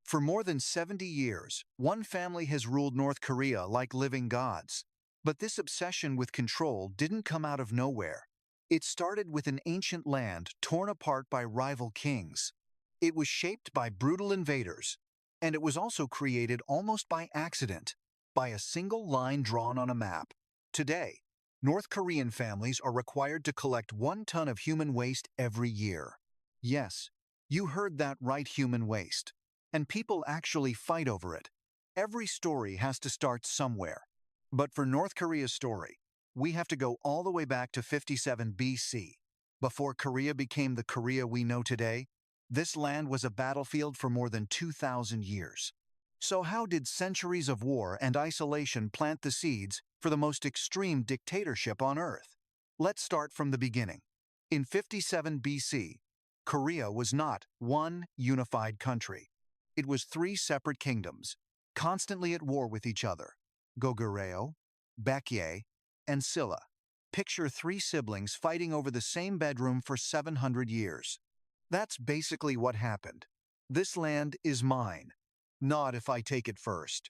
For more than 70 years, one family has ruled North Korea like living gods. But this obsession with control didn't come out of nowhere. It started with an ancient land torn apart by rival kings. It was shaped by brutal invaders, and it was also created almost by accident, by a single line drawn on a map. Today, North Korean families are required to collect 1 ton of human waste every year. Yes, you heard that right, human waste. And people actually fight over it. Every story has to start somewhere. But for North Korea's story, we have to go all the way back to 57 BC. Before Korea became the Korea we know today, this land was a battlefield for more than 2,000 years. So how did centuries of war and isolation plant the seeds for the most extreme dictatorship on Earth? Let's start from the beginning. In 57 BC, Korea was not one unified country. It was 3 separate kingdoms, constantly at war with each other: Goguryeo, Baekje, and Silla. Picture 3 siblings fighting over the same bedroom for 700 years. That's basically what happened. This land is mine. Not if I take it first.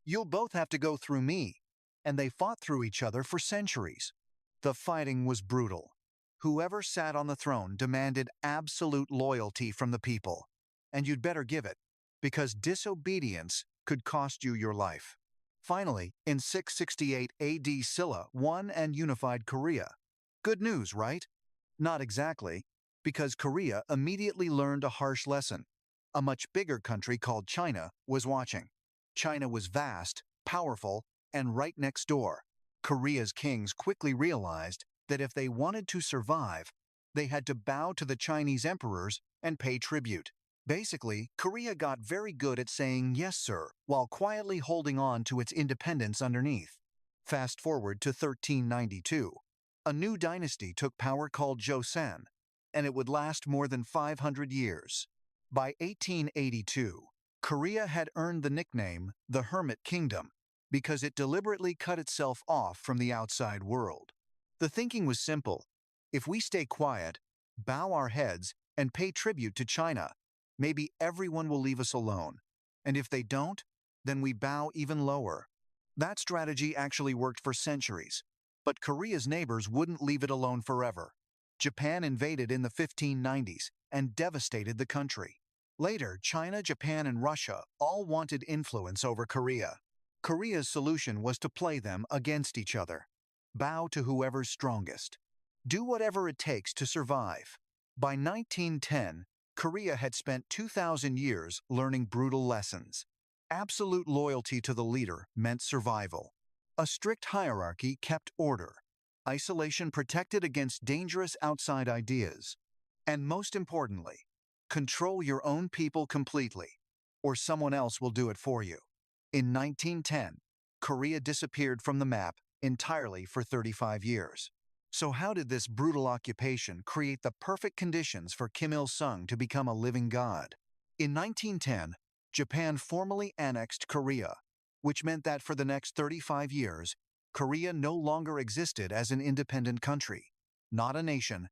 You'll both have to go through me. And they fought through each other for centuries. The fighting was brutal. Whoever sat on the throne demanded absolute loyalty from the people. And you'd better give it, because disobedience could cost you your life. Finally, in 668 AD, Silla won and unified Korea. Good news, right? Not exactly, because Korea immediately learned a harsh lesson. A much bigger country called China was watching. China was vast, powerful, and right next door. Korea's kings quickly realized that if they wanted to survive, they had to bow to the Chinese emperors and pay tribute. Basically, Korea got very good at saying yes sir, while quietly holding on to its independence underneath. Fast forward to 1392. A new dynasty took power called Joseon, and it would last more than 500 years. By 1882, Korea had earned the nickname the Hermit Kingdom because it deliberately cut itself off from the outside world. The thinking was simple: if we stay quiet, bow our heads, and pay tribute to China, maybe everyone will leave us alone. And if they don't, then we bow even lower. That strategy actually worked for centuries. But Korea's neighbors wouldn't leave it alone forever. Japan invaded in the 1590s and devastated the country. Later, China, Japan, and Russia all wanted influence over Korea. Korea's solution was to play them against each other. Bow to whoever's strongest. Do whatever it takes to survive. By 1910, Korea had spent 2,000 years learning brutal lessons. Absolute loyalty to the leader meant survival. A strict hierarchy kept order. Isolation protected against dangerous outside ideas. And most importantly, control your own people completely, or someone else will do it for you. In 1910, Korea disappeared from the map entirely for 35 years. So how did this brutal occupation create the perfect conditions for Kim Il-sung to become a living god? In 1910, Japan formally annexed Korea, which meant that for the next 35 years, Korea no longer existed as an independent country, not a nation.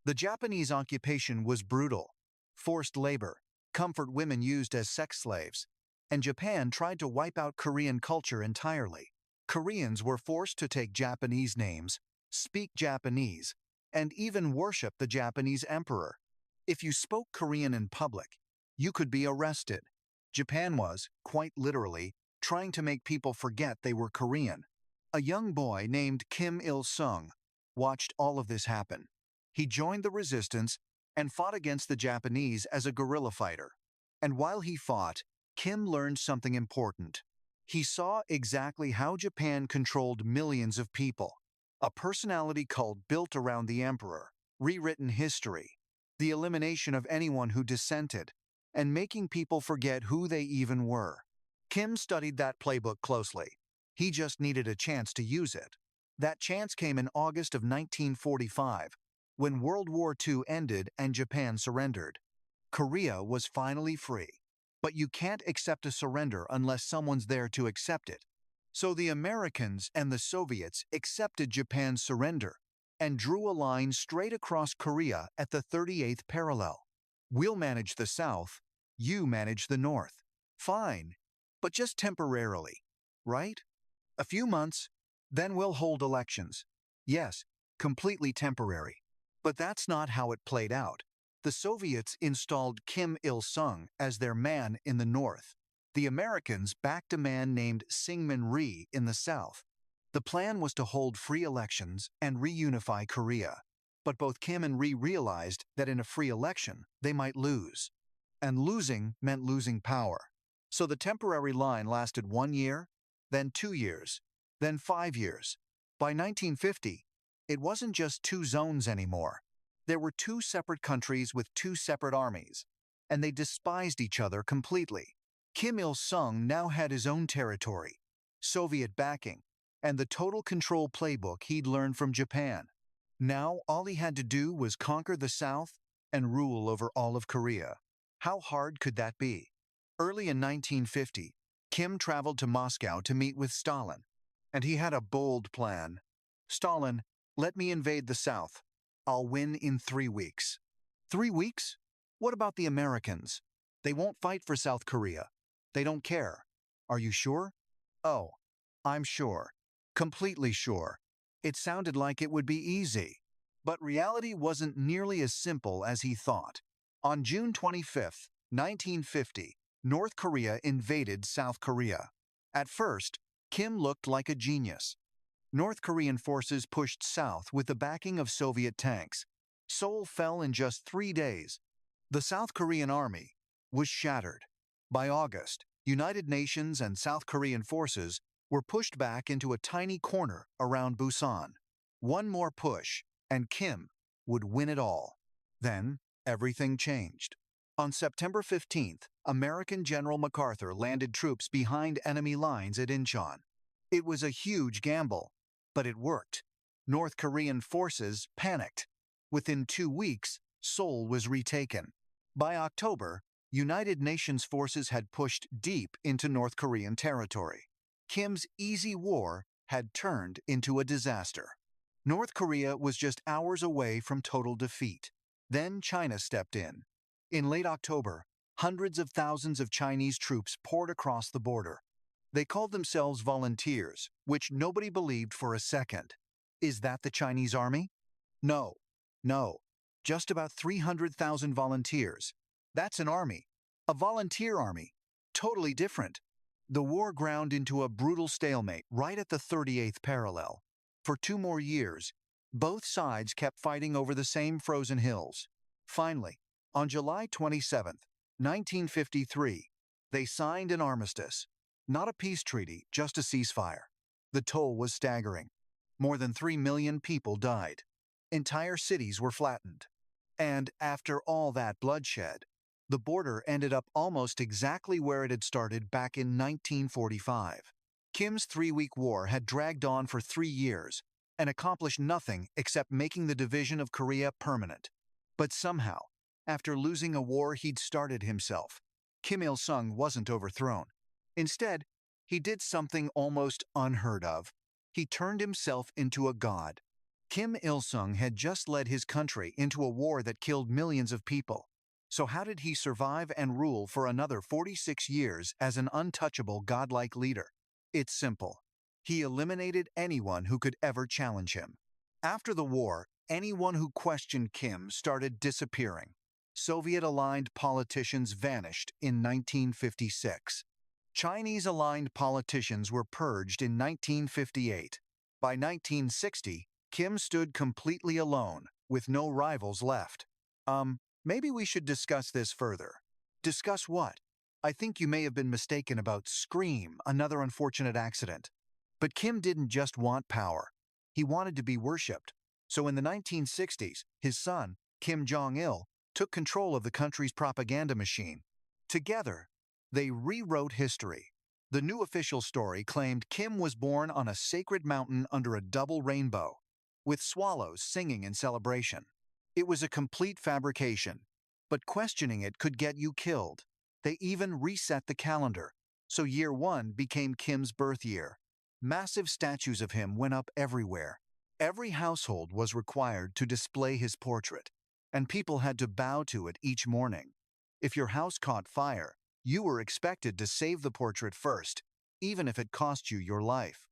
The Japanese occupation was brutal. Forced labor, comfort women used as sex slaves, and Japan tried to wipe out Korean culture entirely. Koreans were forced to take Japanese names, speak Japanese, and even worship the Japanese emperor. If you spoke Korean in public, you could be arrested. Japan was, quite literally, trying to make people forget they were Korean. A young boy named Kim Il-sung watched all of this happen. He joined the resistance and fought against the Japanese as a guerrilla fighter. And while he fought, Kim learned something important. He saw exactly how Japan controlled millions of people. A personality cult built around the emperor, rewritten history, the elimination of anyone who dissented, and making people forget who they even were. Kim studied that playbook closely. He just needed a chance to use it. That chance came in August of 1945, when World War II ended and Japan surrendered. Korea was finally free. But you can't accept a surrender unless someone's there to accept it. So the Americans and the Soviets accepted Japan's surrender and drew a line straight across Korea at the 38th parallel. We'll manage the South, you manage the North. Fine, but just temporarily, right? A few months, then we'll hold elections. Yes, completely temporary. But that's not how it played out. The Soviets installed Kim Il-sung as their man in the north. The Americans backed a man named Syngman Rhee in the south. The plan was to hold free elections and reunify Korea. But both Kim and Rhee realized that in a free election, they might lose. And losing meant losing power. So the temporary line lasted 1 year, then 2 years, then 5 years. By 1950, it wasn't just two zones anymore. There were two separate countries with two separate armies, and they despised each other completely. Kim Il-sung now had his own territory, Soviet backing, and the total control playbook he'd learned from Japan. Now all he had to do was conquer the South and rule over all of Korea. How hard could that be? Early in 1950, Kim traveled to Moscow to meet with Stalin, and he had a bold plan. Stalin, let me invade the South. I'll win in 3 weeks. 3 weeks? What about the Americans? They won't fight for South Korea. They don't care. Are you sure? Oh, I'm sure. Completely sure. It sounded like it would be easy. But reality wasn't nearly as simple as he thought. On June 25, 1950, North Korea invaded South Korea. At first, Kim looked like a genius. North Korean forces pushed south with the backing of Soviet tanks. Seoul fell in just 3 days. The South Korean army was shattered. By August, United Nations and South Korean forces were pushed back into a tiny corner around Busan. One more push, and Kim would win it all. Then, everything changed. On September 15th, American General MacArthur landed troops behind enemy lines at Incheon. It was a huge gamble, but it worked. North Korean forces panicked. Within 2 weeks, Seoul was retaken. By October, United Nations forces had pushed deep into North Korean territory. Kim's easy war had turned into a disaster. North Korea was just hours away from total defeat. Then China stepped in. In late October, hundreds of thousands of Chinese troops poured across the border. They called themselves volunteers, which nobody believed for a second. Is that the Chinese army? No. Just about 300,000 volunteers. That's an army. A volunteer army. Totally different. The war ground into a brutal stalemate right at the 38th parallel. For 2 more years, both sides kept fighting over the same frozen hills. Finally, on July 27, 1953, they signed an armistice. Not a peace treaty, just a ceasefire. The toll was staggering. More than 3 million people died. Entire cities were flattened. And after all that bloodshed, the border ended up almost exactly where it had started back in 1945. Kim's 3-week war had dragged on for 3 years and accomplished nothing except making the division of Korea permanent. But somehow, after losing a war he'd started himself, Kim Il-sung wasn't overthrown. Instead, he did something almost unheard of. He turned himself into a god. Kim Il-sung had just led his country into a war that killed millions of people. So how did he survive and rule for another 46 years as an untouchable godlike leader? It's simple. He eliminated anyone who could ever challenge him. After the war, anyone who questioned Kim started disappearing. Soviet-aligned politicians vanished in 1956. Chinese-aligned politicians were purged in 1958. By 1960, Kim stood completely alone, with no rivals left. Maybe we should discuss this further. Discuss what? I think you may have been mistaken about Scream, another unfortunate accident. But Kim didn't just want power. He wanted to be worshipped. So in the 1960s, his son, Kim Jong-il, took control of the country's propaganda machine. Together, they rewrote history. The new official story claimed Kim was born on a sacred mountain under a double rainbow, with swallows singing in celebration. It was a complete fabrication, but questioning it could get you killed. They even reset the calendar, so year 1 became Kim's birth year. Massive statues of him went up everywhere. Every household was required to display his portrait, and people had to bow to it each morning. If your house caught fire, You were expected to save the portrait first, even if it cost you your life.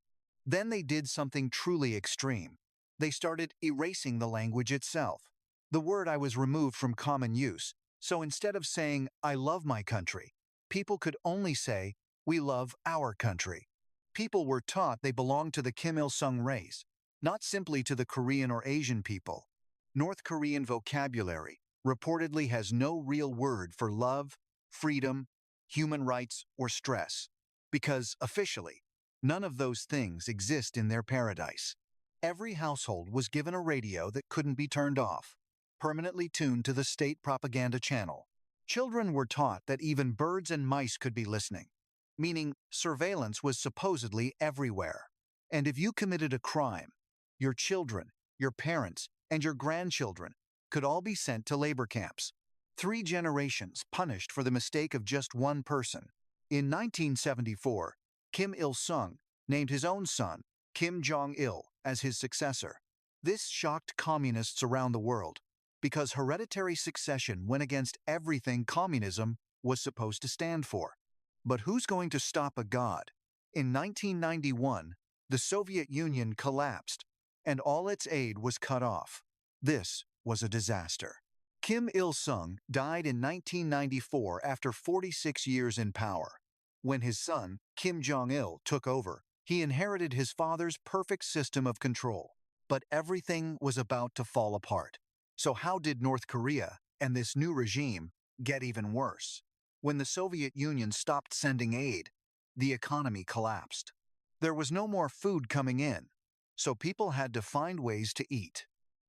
Then they did something truly extreme. They started erasing the language itself. The word "I" was removed from common use, so instead of saying, "I love my country," people could only say, "We love our country." People were taught they belonged to the Kim Il-sung race, not simply to the Korean or Asian people. North Korean vocabulary reportedly has no real word for love, freedom, human rights, or stress, because, officially, none of those things exist in their paradise. Every household was given a radio that couldn't be turned off, permanently tuned to the state propaganda channel. Children were taught that even birds and mice could be listening, meaning surveillance was supposedly everywhere. And if you committed a crime, your children, your parents, and your grandchildren could all be sent to labor camps. 3 generations punished for the mistake of just one person. In 1974, Kim Il-sung named his own son, Kim Jong-il, as his successor. This shocked communists around the world, because hereditary succession went against everything communism was supposed to stand for. But who's going to stop a god? In 1991, the Soviet Union collapsed, and all its aid was cut off. This was a disaster. Kim Il-sung died in 1994 after 46 years in power. When his son, Kim Jong-il, took over, he inherited his father's perfect system of control. But everything was about to fall apart. So how did North Korea and this new regime get even worse? When the Soviet Union stopped sending aid, the economy collapsed. There was no more food coming in, so people had to find ways to eat.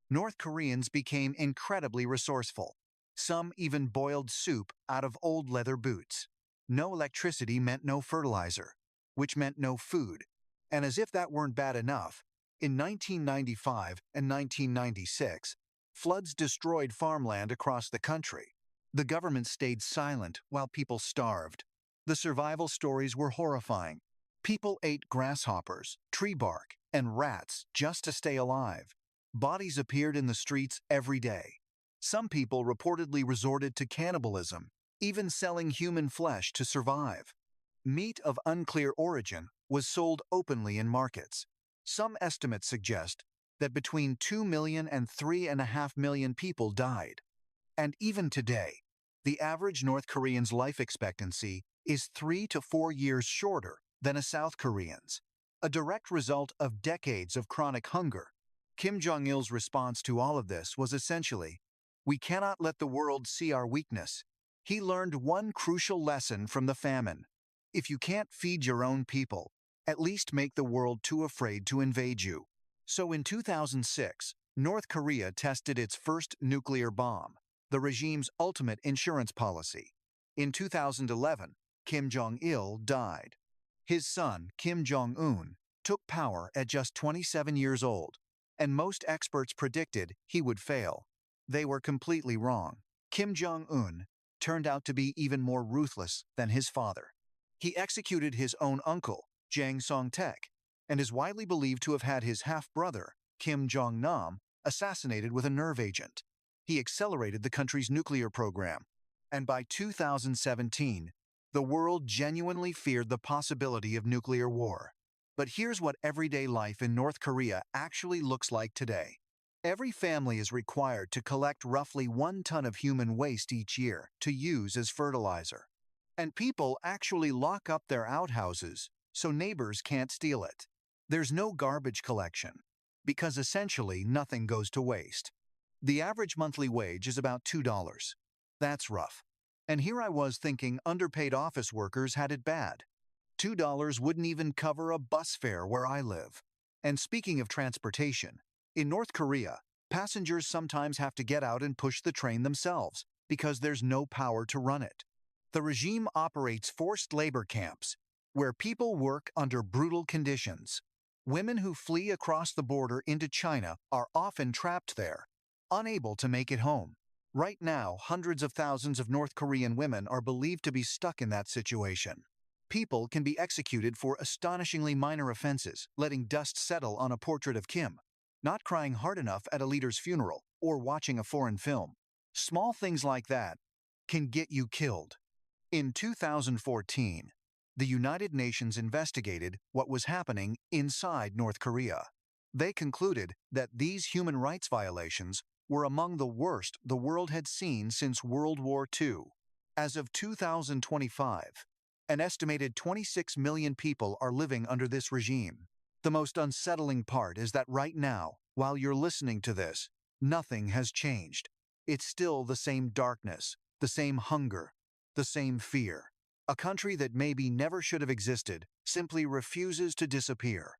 North Koreans became incredibly resourceful. Some even boiled soup out of old leather boots. No electricity meant no fertilizer, which meant no food. And as if that weren't bad enough, in 1995 and 1996, floods destroyed farmland across the country. The government stayed silent while people starved. The survival stories were horrifying. People ate grasshoppers, tree bark, and rats just to stay alive. Bodies appeared in the streets every day. Some people reportedly resorted to cannibalism, even selling human flesh to survive. Meat of unclear origin was sold openly in markets. Some estimates suggest that between 2 million and 3.5 million people died. And even today, the average North Korean's life expectancy is 3 to 4 years shorter than a South Korean's, a direct result of decades of chronic hunger. Kim Jong-il's response to all of this was essentially, "We cannot let the world see our weakness." He learned one crucial lesson from the famine. If you can't feed your own people, at least make the world too afraid to invade you. So in 2006, North Korea tested its first nuclear bomb, the regime's ultimate insurance policy. In 2011, Kim Jong-il died. His son, Kim Jong-un, took power at just 27 years old, and most experts predicted he would fail. They were completely wrong. Kim Jong-un turned out to be even more ruthless than his father. He executed his own uncle, Jang Song-taek, and is widely believed to have had his half-brother, Kim Jong-nam, assassinated with a nerve agent. He accelerated the country's nuclear program, and by 2017, the world genuinely feared the possibility of nuclear war. But here's what everyday life in North Korea actually looks like today. Every family is required to collect roughly 1 ton of human waste each year to use as fertilizer. And people actually lock up their outhouses so neighbors can't steal it. There's no garbage collection, because essentially nothing goes to waste. The average monthly wage is about $2. That's rough. And here I was thinking underpaid office workers had it bad. $2 wouldn't even cover a bus fare where I live. And speaking of transportation, in North Korea, passengers sometimes have to get out and push the train themselves because there's no power to run it. The regime operates forced labor camps, where people work under brutal conditions. Women who flee across the border into China are often trapped there, unable to make it home. Right now, hundreds of thousands of North Korean women are believed to be stuck in that situation. People can be executed for astonishingly minor offenses, letting dust settle on a portrait of Kim, not crying hard enough at a leader's funeral, or watching a foreign film. Small things like that can get you killed. In 2014, the United Nations investigated what was happening inside North Korea. They concluded that these human rights violations were among the worst the world had seen since World War II. As of 2025, an estimated 26 million people are living under this regime. The most unsettling part is that right now, while you're listening to this, nothing has changed. It's still the same darkness, the same hunger, the same fear. A country that maybe never should have existed simply refuses to disappear.